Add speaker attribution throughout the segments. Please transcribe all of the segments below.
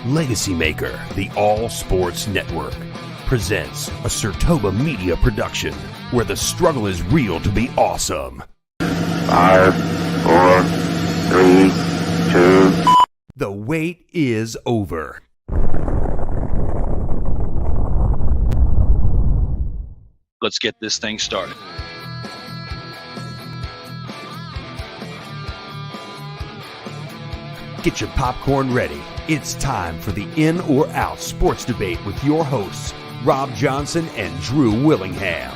Speaker 1: LegacyMaker, the all sports network, presents a SIRTOBA Media production where the struggle is real to be awesome.
Speaker 2: 5, 4, 3, 2.
Speaker 1: The wait is over.
Speaker 3: Let's get this thing started.
Speaker 1: Get your popcorn ready. It's time for the In or Out sports debate with your hosts, Robb Johnson and Drew Willingham.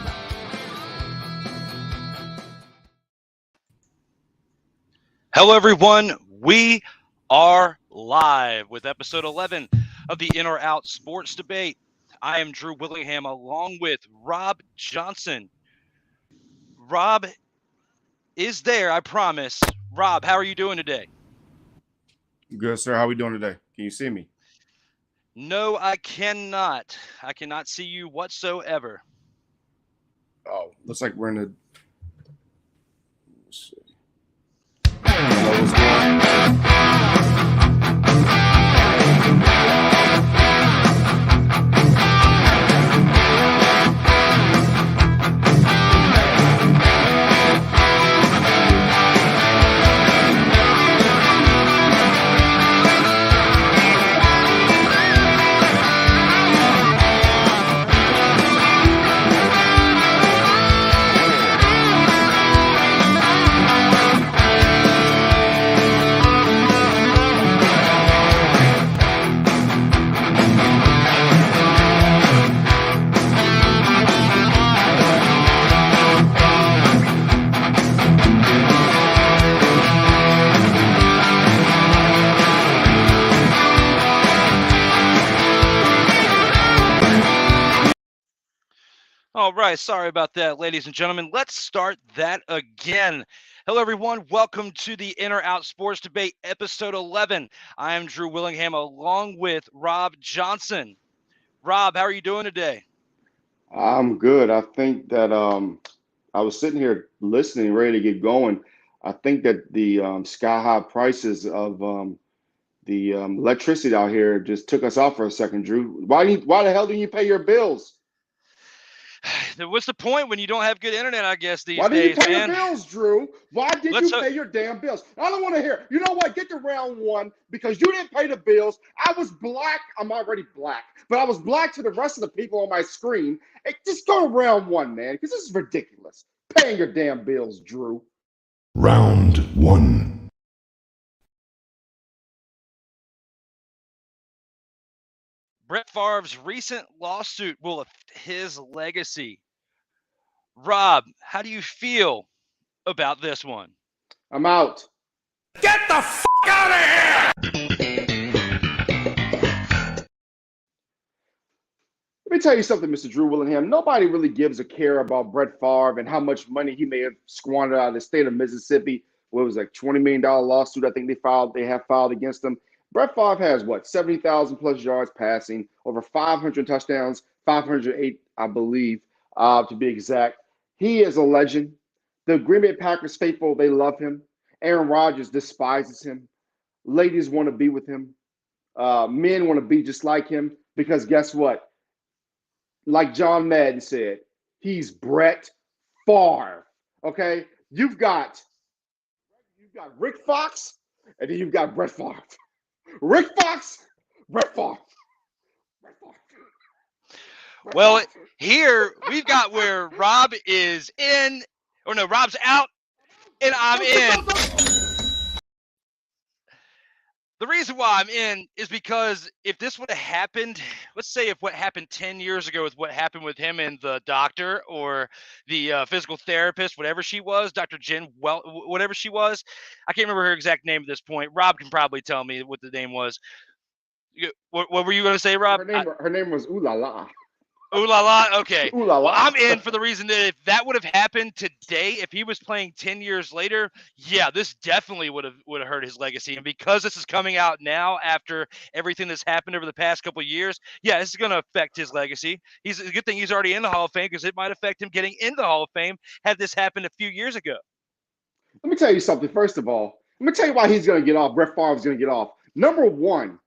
Speaker 3: Hello, everyone. We are live with episode 11 of the In or Out sports debate. I am Drew Willingham along with Robb Johnson. Robb is there, I promise. Robb, how are you doing today?
Speaker 4: Good, sir. How we doing today? Can you see me?
Speaker 3: No, I cannot. I cannot see you whatsoever.
Speaker 4: Oh, looks like we're in the. Let's see. I don't know what's going on.
Speaker 3: All right, sorry about that, ladies and gentlemen. Let's start that again. Hello, everyone. Welcome to the In or Out Sports Debate, episode 11. I am Drew Willingham along with Robb Johnson. Robb, how are you doing today?
Speaker 4: I'm good. I think that I was sitting here listening, ready to get going. I think that the sky-high prices of the electricity out here just took us off for a second, Drew. Why the hell didn't you pay your bills?
Speaker 3: What's the point when you don't have good internet, I guess, these days, man?
Speaker 4: Why didn't you pay your bills, Drew? Why did you pay your damn bills? I don't want to hear. You know what? Get to round one because you didn't pay the bills. I was black. I'm already black, but I was black to the rest of the people on my screen. Hey, just go to round one, man, because this is ridiculous. Paying your damn bills, Drew.
Speaker 1: Round one.
Speaker 3: Brett Favre's recent lawsuit will affect his legacy. Robb, how do you feel about this one?
Speaker 4: I'm out.
Speaker 1: Get the f*** out of here!
Speaker 4: Let me tell you something, Mr. Drew Willingham. Nobody really gives a care about Brett Favre and how much money he may have squandered out of the state of Mississippi. What was like $20 million lawsuit I think they have filed against him. Brett Favre has, 70,000 plus yards passing, over 500 touchdowns, 508, I believe, to be exact. He is a legend. The Green Bay Packers faithful, they love him. Aaron Rodgers despises him. Ladies want to be with him. Men want to be just like him because guess what? Like John Madden said, he's Brett Favre, okay? You've got Rick Fox, and then you've got Brett Favre. Rick Fox, Brett Favre. Brett Favre.
Speaker 3: Well, here we've got where Robb is in, or no, Robb's out, and I'm in. The reason why I'm in is because if this would have happened, let's say if what happened 10 years ago with what happened with him and the doctor or the physical therapist, whatever she was, Dr. Jen, whatever she was, I can't remember her exact name at this point. Robb can probably tell me what the name was. What were you going to say, Robb?
Speaker 4: Her name was Ooh La La.
Speaker 3: Ooh la la. Okay.
Speaker 4: Ooh la la.
Speaker 3: Well, I'm in for the reason that if that would have happened today, if he was playing 10 years later, yeah, this definitely would have hurt his legacy. And because this is coming out now after everything that's happened over the past couple of years, yeah, this is going to affect his legacy. It's a good thing he's already in the Hall of Fame because it might affect him getting in the Hall of Fame had this happened a few years ago.
Speaker 4: Let me tell you something. First of all, let me tell you why he's going to get off. Brett Favre is going to get off. Number one,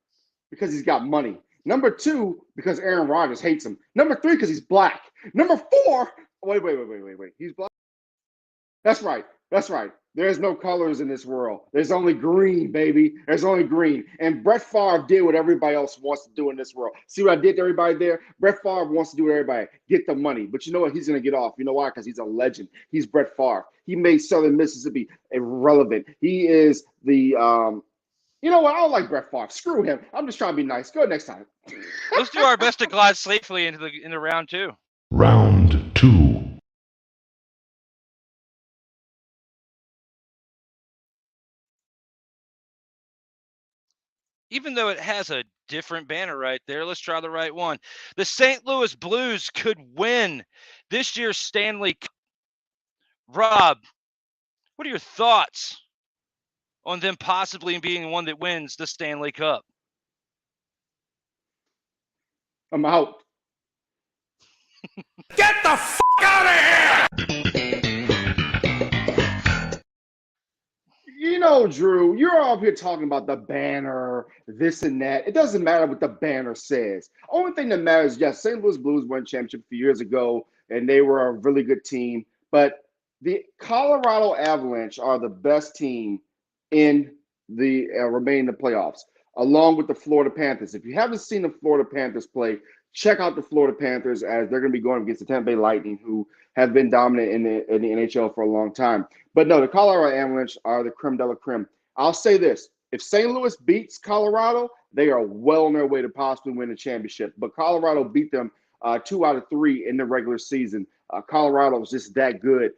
Speaker 4: because he's got money. Number 2, because Aaron Rodgers hates him. Number 3, because he's black. Number 4, wait. He's black. That's right. There's no colors in this world. There's only green, baby. There's only green. And Brett Favre did what everybody else wants to do in this world. See what I did to everybody there? Brett Favre wants to do what everybody, get the money. But you know what? He's going to get off. You know why? Because he's a legend. He's Brett Favre. He made Southern Mississippi irrelevant. He is the you know what? I don't like Brett Favre. Screw him. I'm just trying to be nice. Go next time.
Speaker 3: Let's do our best to glide safely into round 2.
Speaker 5: Round 2.
Speaker 3: Even though it has a different banner right there, let's try the right one. The St. Louis Blues could win this year's Stanley Cup. Rob, what are your thoughts on them possibly being one that wins the Stanley Cup?
Speaker 4: I'm out.
Speaker 1: Get the f*** out of here!
Speaker 4: You know, Drew, you're up here talking about the banner, this and that. It doesn't matter what the banner says. Only thing that matters, yes, St. Louis Blues won championship a few years ago, and they were a really good team. But the Colorado Avalanche are the best team in the remaining the playoffs, along with the Florida Panthers. If you haven't seen the Florida Panthers play, check out the Florida Panthers, as they're going to be going against the Tampa Bay Lightning, who have been dominant in the NHL for a long time. But no, the Colorado Avalanche are the creme de la creme. I'll say this. If St. Louis beats Colorado, they are well on their way to possibly win the championship. But Colorado beat them 2 out of 3 in the regular season. Colorado is just that good.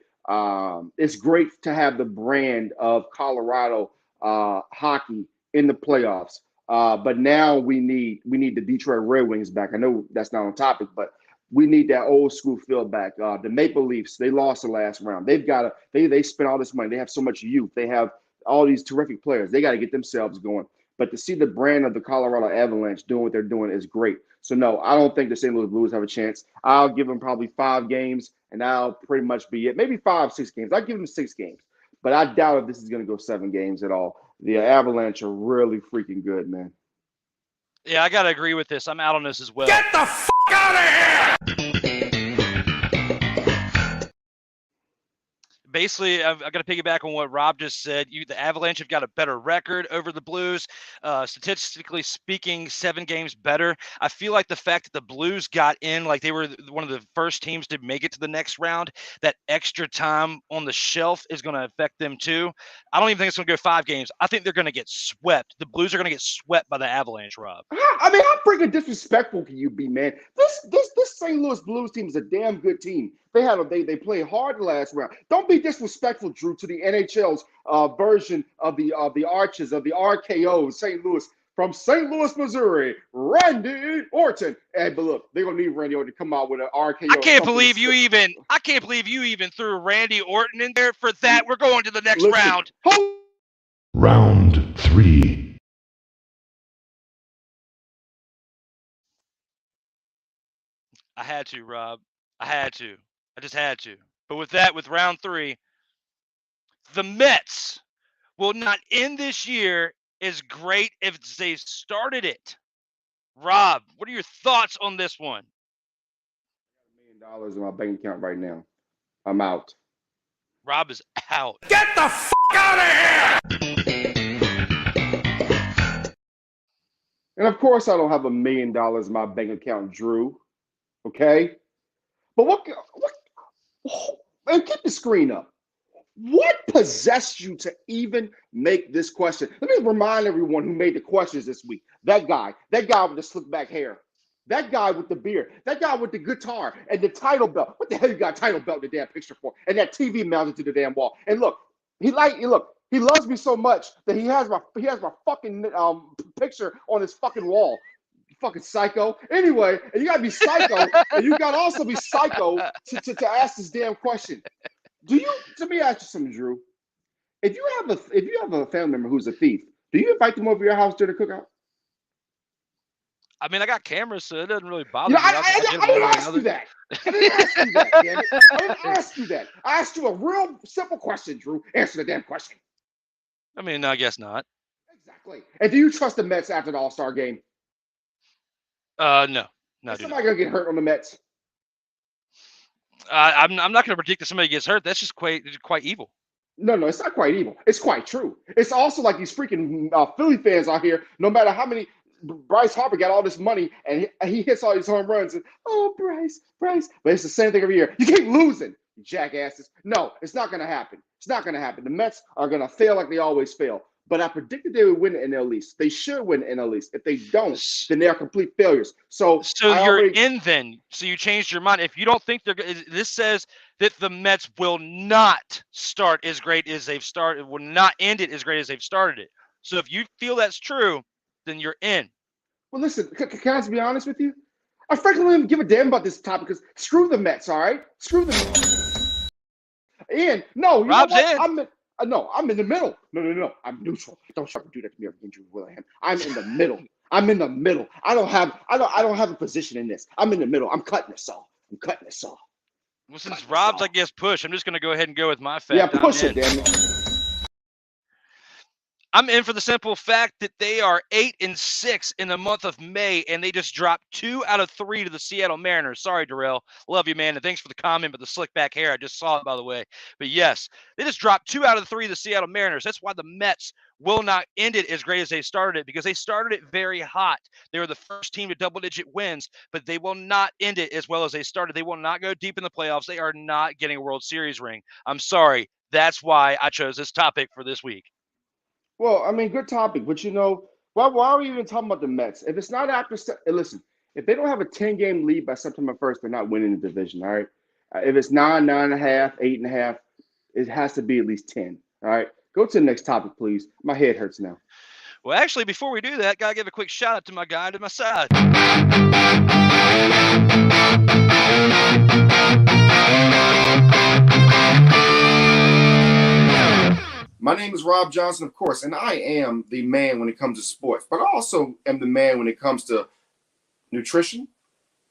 Speaker 4: It's great to have the brand of Colorado hockey in the playoffs. But now we need the Detroit Red Wings back. I know that's not on topic, but we need that old school feel back. The Maple Leafs, they lost the last round. They've got to they spent all this money. They have so much youth. They have all these terrific players. They got to get themselves going. But to see the brand of the Colorado Avalanche doing what they're doing is great. So no, I don't think the St. Louis Blues have a chance. I'll give them probably 5 games, and that'll pretty much be it. Maybe 5, 6 games. I'll give them 6 games. But I doubt if this is going to go 7 games at all. The Avalanche are really freaking good, man.
Speaker 3: Yeah, I got to agree with this. I'm out on this as well.
Speaker 1: Get the f*** out of here!
Speaker 3: Basically, I've got to piggyback on what Rob just said. The Avalanche have got a better record over the Blues. Statistically speaking, 7 games better. I feel like the fact that the Blues got in, like they were one of the first teams to make it to the next round, that extra time on the shelf is going to affect them too. I don't even think it's going to go 5 games. I think they're going to get swept. The Blues are going to get swept by the Avalanche, Rob.
Speaker 4: I mean, how freaking disrespectful can you be, man? This St. Louis Blues team is a damn good team. They played hard the last round. Don't be disrespectful, Drew, to the NHL's version of the Arches, of the RKO, St. Louis. From St. Louis, Missouri, Randy Orton. But look, they're gonna need Randy Orton to come out with an RKO.
Speaker 3: I can't believe you even threw Randy Orton in there for that. We're going to the next round.
Speaker 5: Round 3.
Speaker 3: I had to, Rob. I just had to. But with round 3, the Mets will not end this year as great if they started it. Rob, what are your thoughts on this one?
Speaker 4: $1 million in my bank account right now. I'm out.
Speaker 3: Rob is out.
Speaker 1: Get the f*** out of here!
Speaker 4: And of course, I don't have $1 million in my bank account, Drew. Okay? But and keep the screen up. What possessed you to even make this question? Let me remind everyone who made the questions this week. That guy with the slick back hair. That guy with the beard. That guy with the guitar and the title belt. What the hell you got a title belt in the damn picture for? And that TV mounted to the damn wall. And look, he loves me so much that he has my fucking picture on his fucking wall. Fucking psycho. Anyway, and you gotta be psycho, and you gotta also be psycho to ask this damn question. Let me ask you something, Drew. If you have a family member who's a thief, do you invite them over your house during the cookout?
Speaker 3: I mean, I got cameras, so it doesn't really bother me.
Speaker 4: I didn't ask you that. I didn't ask you that, damn it. I didn't ask you that. I asked you a real simple question, Drew. Answer the damn question.
Speaker 3: I mean, I guess not.
Speaker 4: Exactly. And do you trust the Mets after the All-Star game?
Speaker 3: No,
Speaker 4: Is
Speaker 3: do
Speaker 4: somebody gonna get hurt on the Mets?
Speaker 3: I'm not going to predict that somebody gets hurt. That's just quite evil.
Speaker 4: No, it's not quite evil. It's quite true. It's also like these freaking Philly fans out here. No matter how many, Bryce Harper got all this money and he hits all these home runs. And, oh, Bryce. But it's the same thing every year. You keep losing, you jackasses. No, it's not going to happen. It's not going to happen. The Mets are going to fail like they always fail. But I predicted they would win the NL East. They should win the NL East. If they don't, then they are complete failures. So
Speaker 3: you're in then. So you changed your mind. If you don't think this says that the Mets will not start as great as they've started, will not end it as great as they've started it. So if you feel that's true, then you're in.
Speaker 4: Well, listen, can I just be honest with you? I frankly don't even give a damn about this topic because screw the Mets, all right? Screw the Mets. And no, you
Speaker 3: Rob's
Speaker 4: know what?
Speaker 3: in.
Speaker 4: I'm in the middle. No. I'm neutral. Don't try to do that to me again, Drew Willingham. I'm in the middle. I don't have a position in this. I'm in the middle. I'm cutting this off.
Speaker 3: Well, since Rob's, I guess, push, I'm just going to go ahead and go with my fact.
Speaker 4: Yeah, push it, damn it.
Speaker 3: I'm in for the simple fact that they are 8-6 in the month of May, and they just dropped 2 out of 3 to the Seattle Mariners. Sorry, Darrell. Love you, man, and thanks for the comment, but the slick back hair, I just saw it, by the way. But yes, they just dropped 2 out of 3 to the Seattle Mariners. That's why the Mets will not end it as great as they started it, because they started it very hot. They were the first team to double-digit wins, but they will not end it as well as they started. They will not go deep in the playoffs. They are not getting a World Series ring. I'm sorry. That's why I chose this topic for this week.
Speaker 4: Well, I mean, good topic, but why are we even talking about the Mets? If it's not after, listen, if they don't have a 10-game lead by September 1st, they're not winning the division, all right? If it's 9, 9.5, 8.5, it has to be at least 10, all right? Go to the next topic, please. My head hurts now.
Speaker 3: Well, actually, before we do that, got to give a quick shout out to my guy to my side.
Speaker 6: My name is Robb Johnson, of course, and I am the man when it comes to sports, but I also am the man when it comes to nutrition,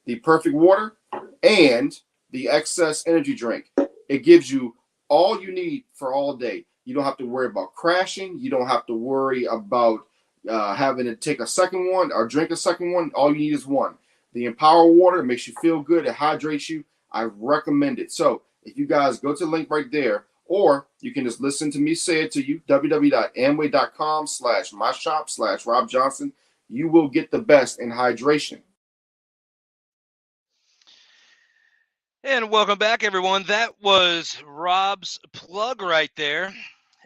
Speaker 6: the perfect water, and the excess energy drink. It gives you all you need for all day. You don't have to worry about crashing. You don't have to worry about having to take a second one or drink a second one. All you need is one. The Empower Water makes you feel good. It hydrates you. I recommend it. So if you guys go to the link right there, or you can just listen to me say it to you, www.amway.com/myshop/Robb Johnson. You will get the best in hydration.
Speaker 3: And welcome back, everyone. That was Rob's plug right there.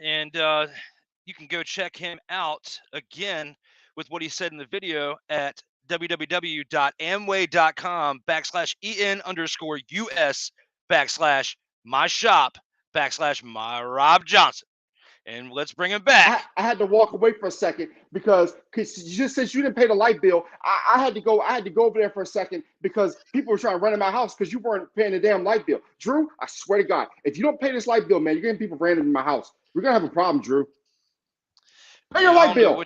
Speaker 3: And you can go check him out again with what he said in the video at www.amway.com/EN_US/myshop/my Robb Johnson. And let's bring him back.
Speaker 4: I had to walk away for a second because just since you didn't pay the light bill, I had to go over there for a second because people were trying to run in my house because you weren't paying the damn light bill. Drew, I swear to God, if you don't pay this light bill, man, you're getting people random in my house. We're gonna have a problem, Drew. Pay your light bill.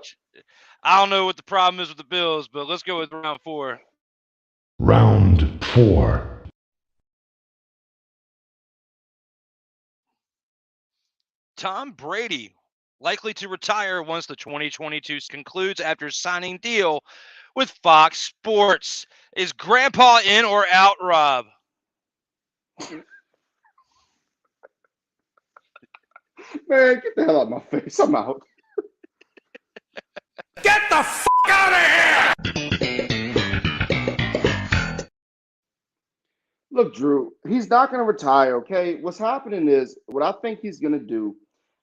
Speaker 3: I don't know what the problem is with the Bills, but let's go with round 4.
Speaker 5: Round 4.
Speaker 3: Tom Brady likely to retire once the 2022 concludes after signing deal with Fox Sports. Is Grandpa in or out, Robb?
Speaker 4: Man, get the hell out of my face. I'm out.
Speaker 1: Get the f*** out of here!
Speaker 4: Look, Drew, he's not going to retire, okay? What's happening is, what I think he's going to do,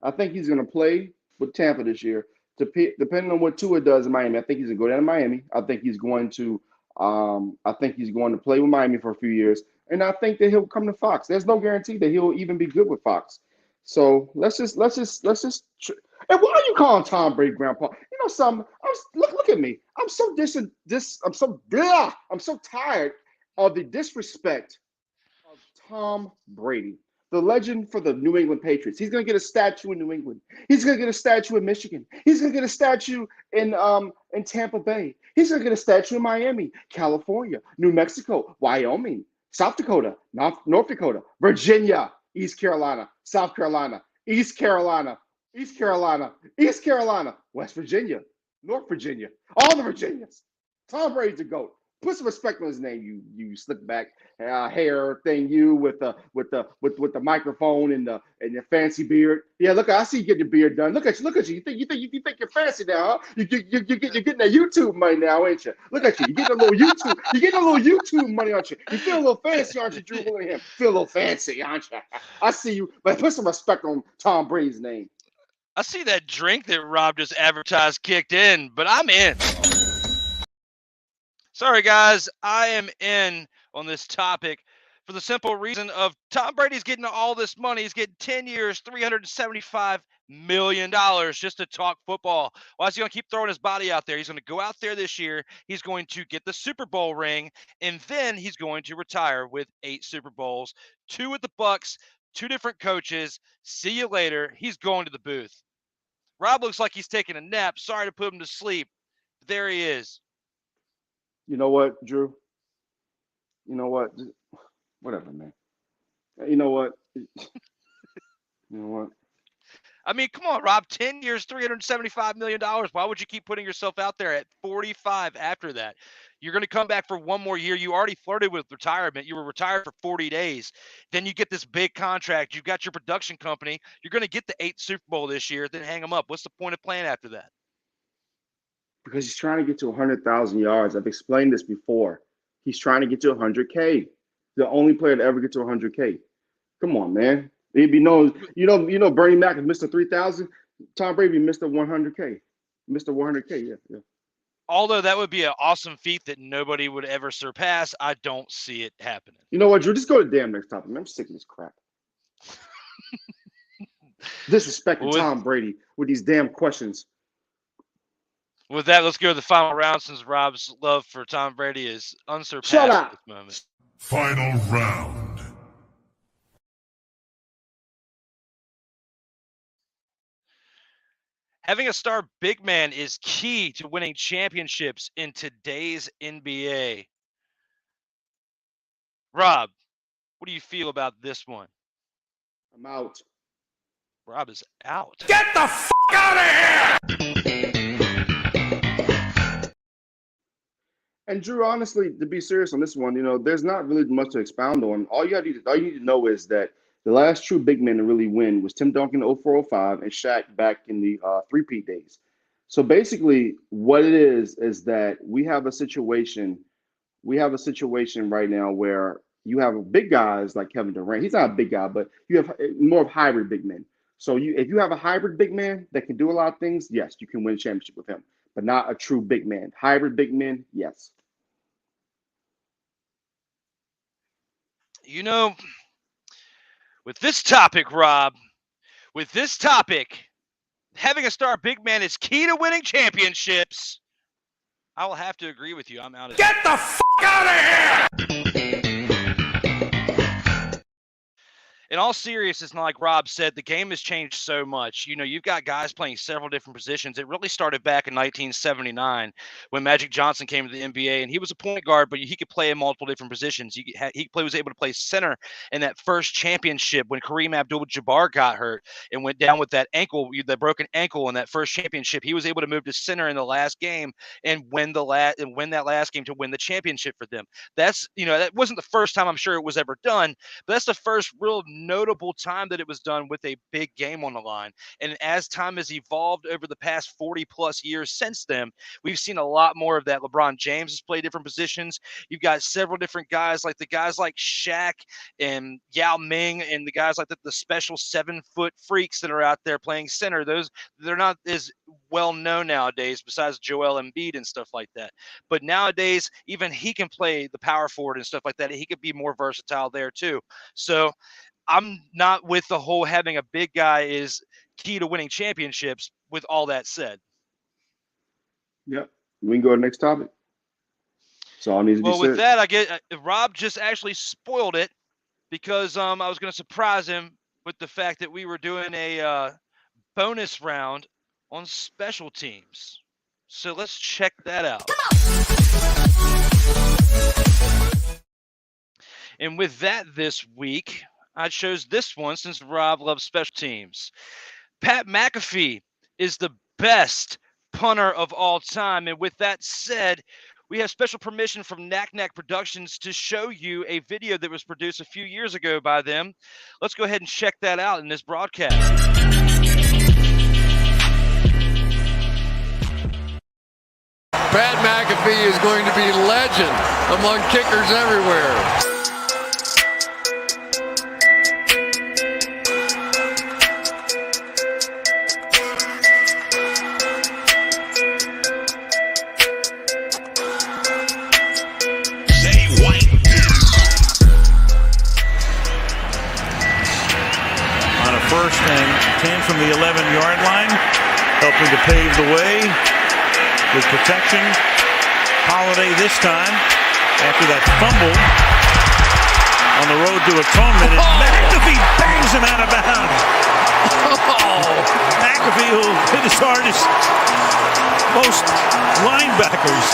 Speaker 4: I think he's going to play with Tampa this year. Depending on what Tua does in Miami, I think he's going to go down to Miami. I think he's going to play with Miami for a few years, and I think that he'll come to Fox. There's no guarantee that he'll even be good with Fox. So let's just. And why are you calling Tom Brady Grandpa? You know something? Look at me. I'm so tired of the disrespect of Tom Brady, the legend for the New England Patriots. He's going to get a statue in New England. He's going to get a statue in Michigan. He's going to get a statue in Tampa Bay. He's going to get a statue in Miami, California, New Mexico, Wyoming, South Dakota, North Dakota, Virginia, East Carolina, South Carolina, East Carolina, West Virginia, North Virginia, all the Virginias. Tom Brady's a GOAT. Put some respect on his name. You slick back hair thing. You with the microphone and your fancy beard. Yeah, look, I see you get your beard done. Look at you. Look at you. You think you're fancy now, huh? You're getting that YouTube money now, ain't you? Look at you. You getting a little YouTube. You getting a little YouTube money, aren't you? You feel a little fancy, aren't you, Drew Willingham? Feel a little fancy, aren't you? I see you. But put some respect on Tom Brady's name.
Speaker 3: I see that drink that Rob just advertised kicked in, but I'm in. Sorry, guys, I am in on this topic for the simple reason of Tom Brady's getting all this money. He's getting 10 years, $375 million just to talk football. Why is he going to keep throwing his body out there? He's going to go out there this year. He's going to get the Super Bowl ring, and then he's going to retire with 8 Super Bowls, 2 with the Bucs, 2 different coaches. See you later. He's going to the booth. Rob looks like he's taking a nap. Sorry to put him to sleep. But there he is.
Speaker 4: You know what, Drew? You know what? Whatever, man. You know what? You know what?
Speaker 3: I mean, come on, Rob. 10 years, $375 million. Why would you keep putting yourself out there at 45 after that? You're going to come back for one more year. You already flirted with retirement. You were retired for 40 days. Then you get this big contract. You've got your production company. You're going to get the 8th Super Bowl this year, then hang them up. What's the point of playing after that?
Speaker 4: Because he's trying to get to 100,000 yards. I've explained this before. He's trying to get to 100K. The only player to ever get to 100K. Come on, man. He'd be known. You know, Bernie Mac is Mr. 3,000. Tom Brady Mr. 100K. Mr. 100K. Yeah.
Speaker 3: Although that would be an awesome feat that nobody would ever surpass, I don't see it happening.
Speaker 4: You know what, Drew? Just go to the damn next topic. I'm sick of this crap. Disrespecting Tom Brady with these damn questions.
Speaker 3: With that, let's go to the final round since Rob's love for Tom Brady is unsurpassed at this moment.
Speaker 5: Final round.
Speaker 3: Having a star big man is key to winning championships in today's NBA. Rob, what do you feel about this one?
Speaker 4: I'm out.
Speaker 3: Rob is out.
Speaker 1: Get the f*** out of here!
Speaker 4: And Drew, honestly, to be serious on this one, you know, there's not really much to expound on. All you need to know is that the last true big man to really win was Tim Duncan 04-05 and Shaq back in the three-peat days. So basically, what it is that we have a situation right now where you have big guys like Kevin Durant. He's not a big guy, but you have more of hybrid big men. So if you have a hybrid big man that can do a lot of things, yes, you can win a championship with him, but not a true big man. Hybrid big men, yes.
Speaker 3: You know, with this topic, Rob, having a star big man is key to winning championships. I will have to agree with you. I'm out of here.
Speaker 1: Get the f*** out of here!
Speaker 3: In all seriousness, like Rob said, the game has changed so much. You know, you've got guys playing several different positions. It really started back in 1979 when Magic Johnson came to the NBA, and he was a point guard, but he could play in multiple different positions. He was able to play center in that first championship when Kareem Abdul-Jabbar got hurt and went down with that broken ankle in that first championship. He was able to move to center in the last game and win that last game to win the championship for them. That wasn't the first time I'm sure it was ever done, but that's the first real notable time that it was done with a big game on the line. And as time has evolved over the past 40 plus years since then, we've seen a lot more of that. LeBron James has played different positions. You've got several different guys like Shaq and Yao Ming and the guys like the special 7-foot freaks that are out there playing center. They're not as well known nowadays besides Joel Embiid and stuff like that. But nowadays, even he can play the power forward and stuff like that. He could be more versatile there too. So I'm not with the whole having a big guy is key to winning championships. With all that said,
Speaker 4: yep, we can go to the next topic. So all needs to be said.
Speaker 3: With that, Rob just actually spoiled it because I was going to surprise him with the fact that we were doing a bonus round on special teams. So let's check that out. And with that this week, I chose this one since Rob loves special teams. Pat McAfee is the best punter of all time. And with that said, we have special permission from Nacnac Productionz to show you a video that was produced a few years ago by them. Let's go ahead and check that out in this broadcast.
Speaker 7: Pat McAfee is going to be legend among kickers everywhere.
Speaker 8: On a 1st and 10 from the 11-yard line, helping to pave the way with protection. Holiday this time after that fumble on the road to atonement. And McAfee bangs him out of bounds. McAfee, who hit his hardest, most linebackers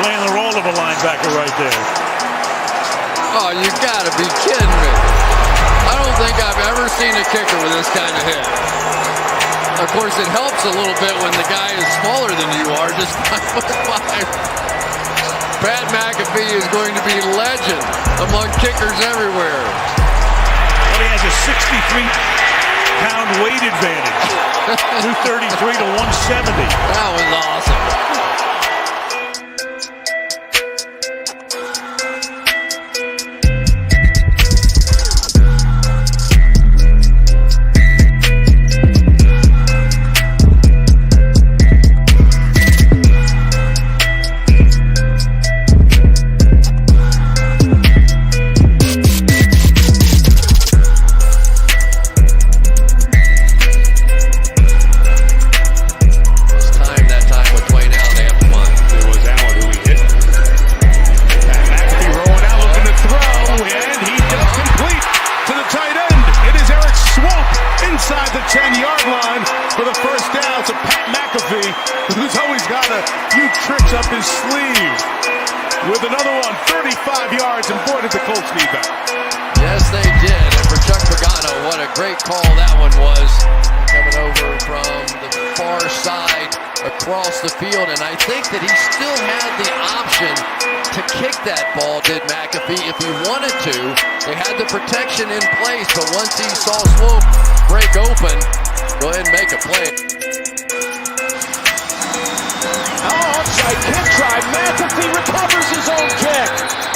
Speaker 8: playing the role of a linebacker right there.
Speaker 7: Oh, you gotta be kidding me. I don't think I've ever seen a kicker with this kind of hit. Of course, it helps a little bit when the guy is smaller than you are, just 5'5". Pat McAfee is going to be legend among kickers everywhere.
Speaker 8: But he has a 63-pound weight advantage. 233 to 170.
Speaker 7: That was awesome.
Speaker 9: Who's always got a few tricks up his sleeve. With another one, 35 yards, and boy, did the Colts need that.
Speaker 7: Yes, they did. And for Chuck Pagano, what a great call that one was. Coming over from the far side across the field. And I think that he still had the option to kick that ball, did McAfee, if he wanted to. They had the protection in place, but once he saw Swope break open, go ahead and make a play.
Speaker 10: Onside kick try. McAfee recovers his own kick.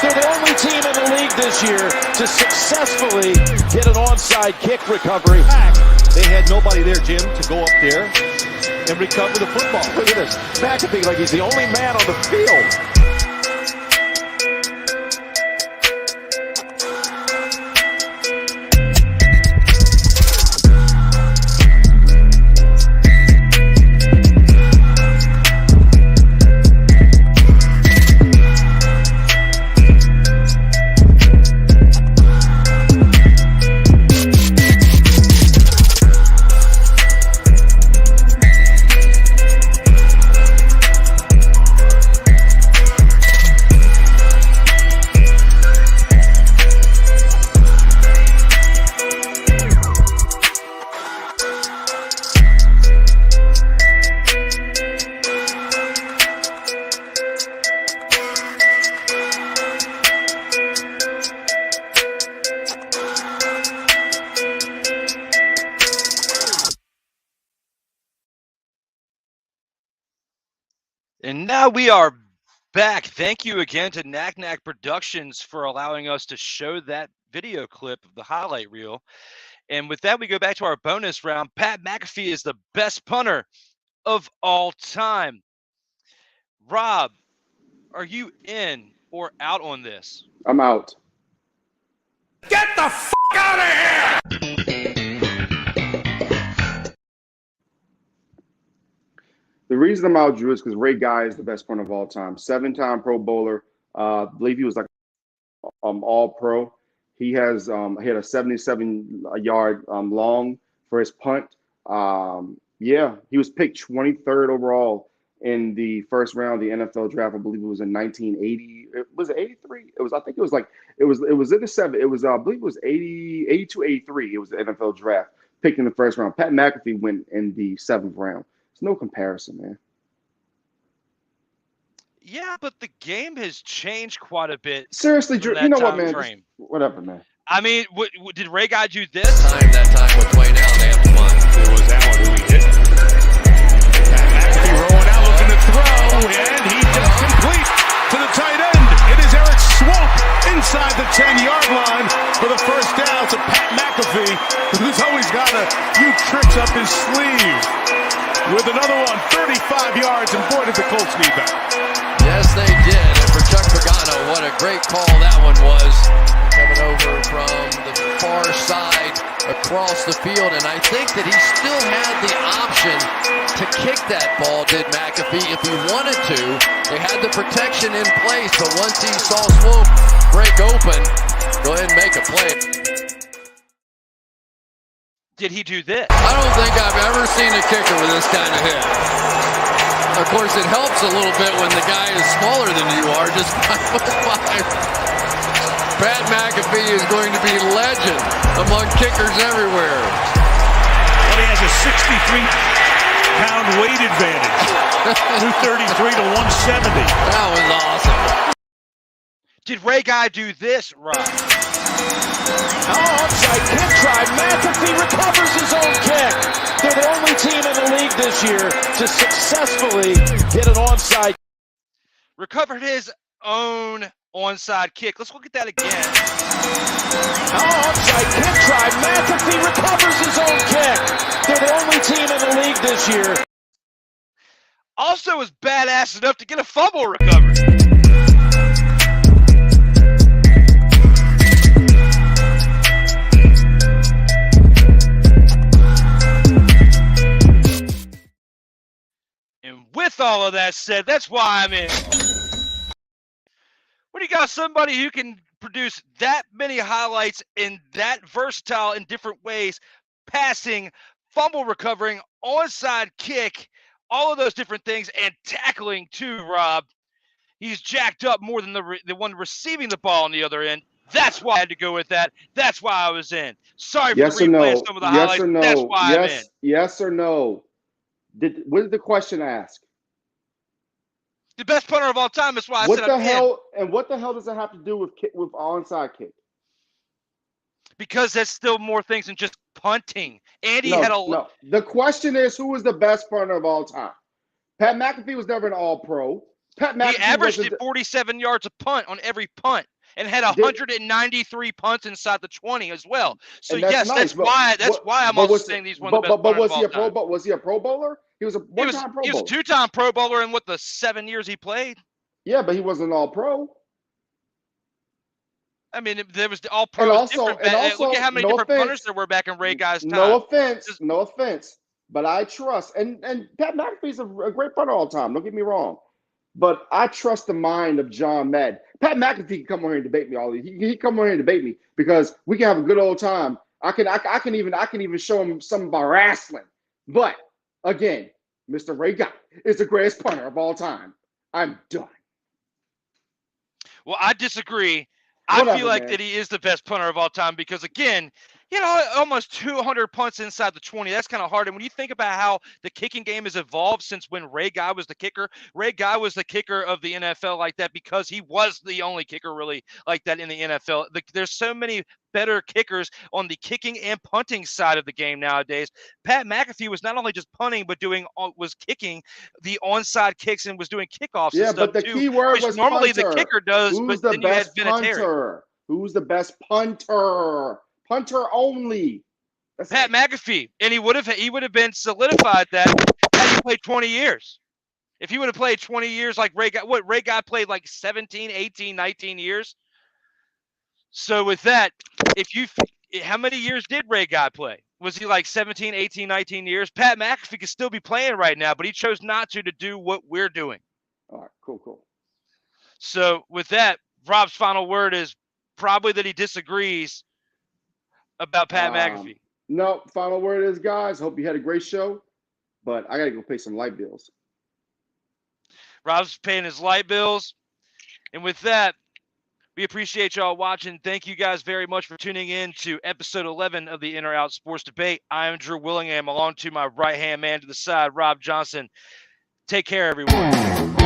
Speaker 10: They're the only team in the league this year to successfully get an onside kick recovery.
Speaker 9: They had nobody there, Jim, to go up there and recover the football.
Speaker 10: Look at this. McAfee like he's the only man on the field.
Speaker 3: And now we are back. Thank you again to Nacnac Productionz for allowing us to show that video clip of the highlight reel. And with that, we go back to our bonus round. Pat McAfee is the best punter of all time. Rob, are you in or out on this?
Speaker 4: I'm out.
Speaker 8: Get the f*** out of here!
Speaker 4: The reason I'm out, Drew, is because Ray Guy is the best punter of all time. 7-time Pro Bowler. I believe he was like All-Pro. He has he had a 77-yard long for his punt. Yeah, he was picked 23rd overall in the first round of the NFL draft. I believe it was in 1980. Was it 83? It was. I think it was like it was in the seven. It was. I believe it was 82, 83. It was the NFL draft picked in the first round. Pat McAfee went in the 7th round. There's no comparison, man.
Speaker 3: Yeah, but the game has changed quite a bit.
Speaker 4: Seriously, Drew, you know what, man? Just, whatever, man.
Speaker 3: I mean, did Ray Guy do this?
Speaker 7: That time with Dwayne Allen, they have to won.
Speaker 9: It was Allen who he hit. McAfee rolling out, looking to throw, and he just complete to the tight end. It is Eric Swope inside the 10-yard line for the first down to Pat McAfee, who's always got a few tricks up his sleeve. With another one, 35 yards, and boy, did the Colts need that.
Speaker 7: Yes, they did. And for Chuck Pagano, what a great call that one was. Coming over from the far side across the field. And I think that he still had the option to kick that ball, did McAfee, if he wanted to. They had the protection in place, but once he saw Swope break open, go ahead and make a play.
Speaker 3: Did he do this?
Speaker 7: I don't think I've ever seen a kicker with this kind of hit. Of course, it helps a little bit when the guy is smaller than you are, just 5'5". Pat McAfee is going to be legend among kickers everywhere.
Speaker 8: But he has a 63-pound weight advantage. 233 to 170.
Speaker 7: That was awesome.
Speaker 3: Did Ray Guy do this, Rob?
Speaker 10: Onside kick try. McAfee recovers his own kick. They're the only team in the league this year to successfully get an onside.
Speaker 3: Recovered his own onside kick. Let's look at that again.
Speaker 10: Onside kick try. McAfee recovers his own kick. They're the only team in the league this year.
Speaker 3: Also was badass enough to get a fumble recovered. And with all of that said, that's why I'm in. When you got somebody who can produce that many highlights and that versatile in different ways, passing, fumble recovering, onside kick, all of those different things, and tackling too, Rob, he's jacked up more than the one receiving the ball on the other end. That's why I had to go with that. That's why I was in. Sorry for replaying some of the highlights.
Speaker 4: Or no.
Speaker 3: That's why I'm in.
Speaker 4: Yes or no. What did the question ask?
Speaker 3: The best punter of all time. That's why I said I'm in.
Speaker 4: And what the hell does it have to do with onside kick?
Speaker 3: Because that's still more things than just punting. Andy
Speaker 4: had
Speaker 3: a
Speaker 4: no. The question is, who was the best punter of all time? Pat McAfee was never an All-Pro. Pat McAfee
Speaker 3: he averaged 47 yards a punt on every punt and had 193 punts inside the 20 as well. So yes, nice, that's why I'm also saying he's one of the best punters of all time.
Speaker 4: Was he a Pro Bowler? He was a one-time Pro Bowler.
Speaker 3: He was a two-time Pro Bowler in the 7 years he played.
Speaker 4: Yeah, but he wasn't an All-Pro.
Speaker 3: I mean, there was All-Pro. Look at how many different punters there were back in Ray Guy's time.
Speaker 4: No offense, but I trust. And Pat McAfee's a great punter all the time. Don't get me wrong. But I trust the mind of John Madden. Pat McAfee can come over here and debate me all these. He come over here and debate me because we can have a good old time. I can even show him some of our wrestling. But again, Mr. Ray Guy is the greatest punter of all time. I'm done.
Speaker 3: Well, I disagree. I feel like that he is the best punter of all time because, again, almost 200 punts inside the 20. That's kind of hard. And when you think about how the kicking game has evolved since when Ray Guy was the kicker, Ray Guy was the kicker of the NFL like that because he was the only kicker really like that in the NFL. There's so many better kickers on the kicking and punting side of the game nowadays. Pat McAfee was not only just punting, but was kicking the onside kicks and was doing kickoffs and stuff
Speaker 4: but the key word was
Speaker 3: normally
Speaker 4: punter.
Speaker 3: the kicker does,
Speaker 4: Who's
Speaker 3: but
Speaker 4: the
Speaker 3: then you had
Speaker 4: best
Speaker 3: Vinatieri.
Speaker 4: Who's the best punter? Punter only.
Speaker 3: Pat McAfee, and he would have been solidified that had he played 20 years. If he would have played 20 years like Ray Guy, Ray Guy played like 17, 18, 19 years. So with that, how many years did Ray Guy play? Was he like 17, 18, 19 years? Pat McAfee could still be playing right now, but he chose not to do what we're doing.
Speaker 4: All right, cool.
Speaker 3: So with that, Rob's final word is probably that he disagrees about Pat McAfee.
Speaker 4: No, final word is, guys, hope you had a great show, but I got to go pay some light bills.
Speaker 3: Rob's paying his light bills. And with that, we appreciate y'all watching. Thank you guys very much for tuning in to episode 11 of the In or Out Sports Debate. I am Drew Willingham, along to my right-hand man to the side, Robb Johnson. Take care, everyone.